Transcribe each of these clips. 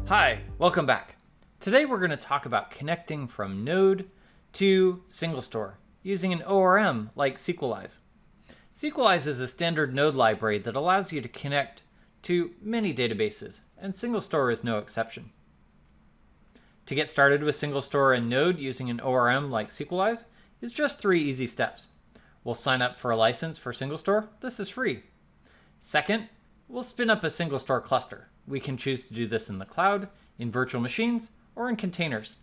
Hi, welcome back. Today we're going to talk about connecting from Node to SingleStore using an ORM like Sequelize. Sequelize is a standard Node library that allows you to connect to many databases, and SingleStore is no exception. To get started with SingleStore and Node using an ORM like Sequelize is just 3 easy steps. We'll sign up for a license for SingleStore. This is free. Second, we'll spin up a SingleStore cluster. We can choose to do this in the cloud, in virtual machines, or in containers.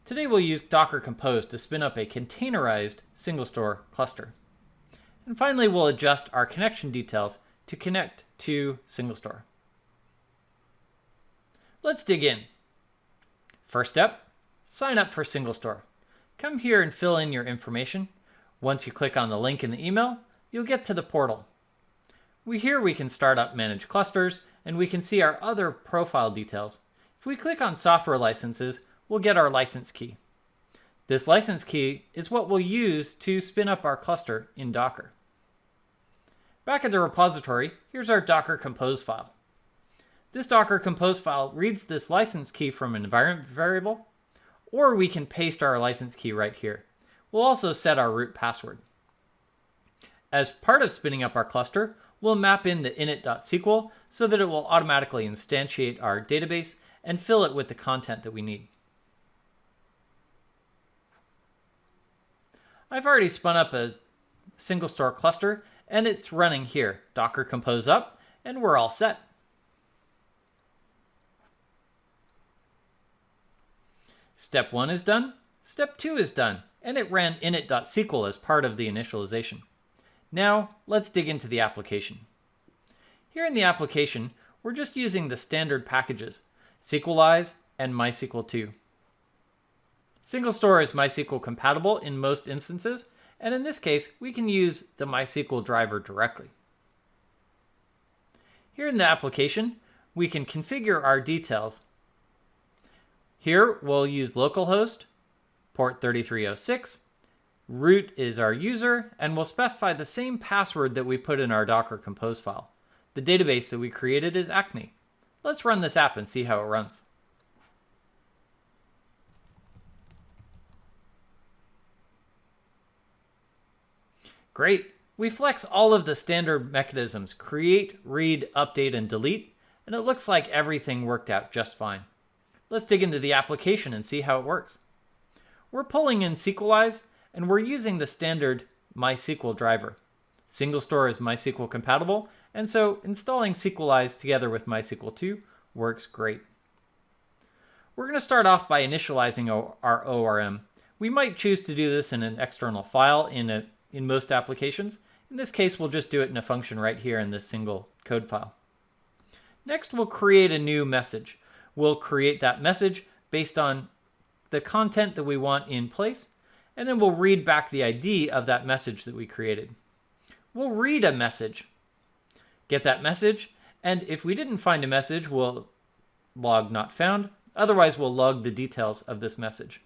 Today we'll use Docker Compose to spin up a containerized SingleStore cluster. And finally, we'll adjust our connection details to connect to SingleStore. Let's dig in. First step, sign up for SingleStore. Come here and fill in your information. Once you click on the link in the email, you'll get to the portal. Here we can start up manage clusters, and we can see our other profile details. If we click on software licenses, we'll get our license key. This license key is what we'll use to spin up our cluster in Docker. Back at the repository, here's our Docker Compose file. This Docker Compose file reads this license key from an environment variable, or we can paste our license key right here. We'll also set our root password. As part of spinning up our cluster, we'll map in the init.sql so that it will automatically instantiate our database and fill it with the content that we need. I've already spun up a SingleStore cluster and it's running here. Docker Compose up, and we're all set. Step 1 is done. Step 2 is done, and it ran init.sql as part of the initialization. Now, let's dig into the application. Here in the application, we're just using the standard packages, Sequelize and MySQL 2. SingleStore is MySQL compatible in most instances, and in this case, we can use the MySQL driver directly. Here in the application, we can configure our details. Here, we'll use localhost, port 3306, root is our user, and we'll specify the same password that we put in our Docker Compose file. The database that we created is Acme. Let's run this app and see how it runs. Great. We flex all of the standard mechanisms, create, read, update, and delete, and it looks like everything worked out just fine. Let's dig into the application and see how it works. We're pulling in Sequelize, and we're using the standard MySQL driver. SingleStore is MySQL compatible, and so installing Sequelize together with MySQL 2 works great. We're going to start off by initializing our ORM. We might choose to do this in an external file in most applications. In this case, we'll just do it in a function right here in this single code file. Next, we'll create a new message. We'll create that message based on the content that we want in place, and then we'll read back the ID of that message that we created. We'll read a message, get that message, and if we didn't find a message, we'll log not found. Otherwise, we'll log the details of this message.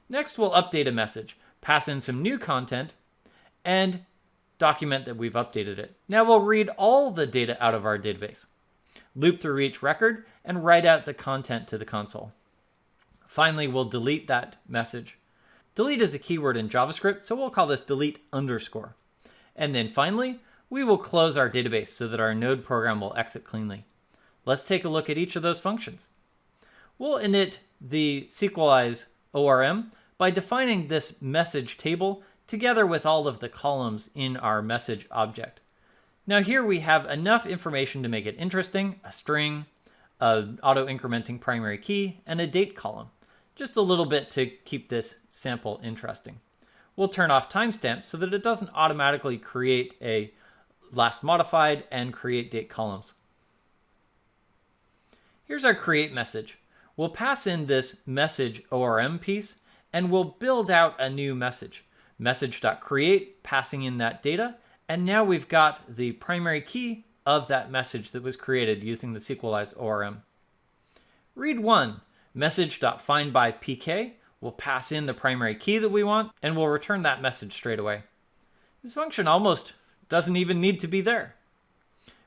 Next, we'll update a message, pass in some new content, and document that we've updated it. Now we'll read all the data out of our database, loop through each record, and write out the content to the console. Finally, we'll delete that message. Delete is a keyword in JavaScript, so we'll call this delete underscore. And then finally, we will close our database so that our Node program will exit cleanly. Let's take a look at each of those functions. We'll init the Sequelize ORM by defining this message table together with all of the columns in our message object. Now here we have enough information to make it interesting: a string, an auto-incrementing primary key, and a date column. Just a little bit to keep this sample interesting. We'll turn off timestamps so that it doesn't automatically create a last modified and create date columns. Here's our create message. We'll pass in this message ORM piece, and we'll build out a new message. Message.create, passing in that data, and now we've got the primary key of that message that was created using the Sequelize ORM. Read 1, message.findByPK. We'll pass in the primary key that we want, and we'll return that message straight away. This function almost doesn't even need to be there.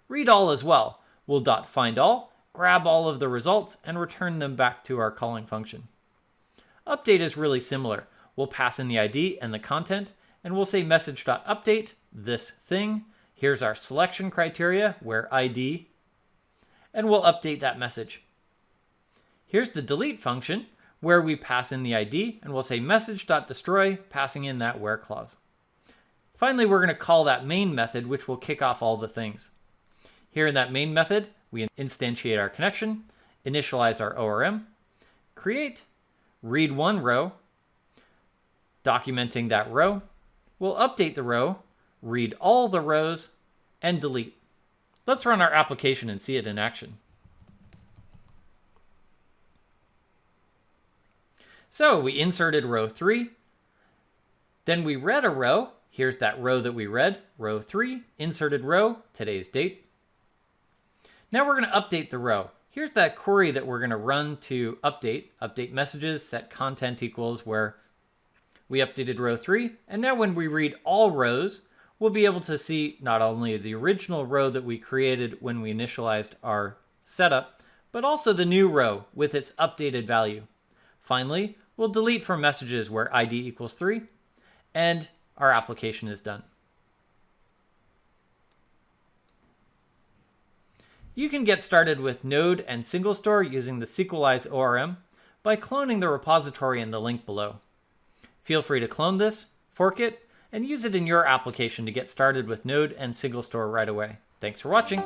Read all as well. We'll .findAll, grab all of the results, and return them back to our calling function. Update is really similar. We'll pass in the ID and the content, and we'll say message.update this thing. Here's our selection criteria, where ID, and we'll update that message. Here's the delete function, where we pass in the ID, and we'll say message.destroy, passing in that where clause. Finally, we're going to call that main method, which will kick off all the things. Here in that main method, we instantiate our connection, initialize our ORM, create, read one row, documenting that row. We'll update the row, read all the rows, and delete. Let's run our application and see it in action. So we inserted row 3. Then we read a row. Here's that row that we read, row 3, inserted row, today's date. Now we're going to update the row. Here's that query that we're going to run to update messages, set content equals where we updated row 3. And now when we read all rows, we'll be able to see not only the original row that we created when we initialized our setup, but also the new row with its updated value. Finally, we'll delete from messages where ID equals 3, and our application is done. You can get started with Node and SingleStore using the Sequelize ORM by cloning the repository in the link below. Feel free to clone this, fork it, and use it in your application to get started with Node and SingleStore right away. Thanks for watching.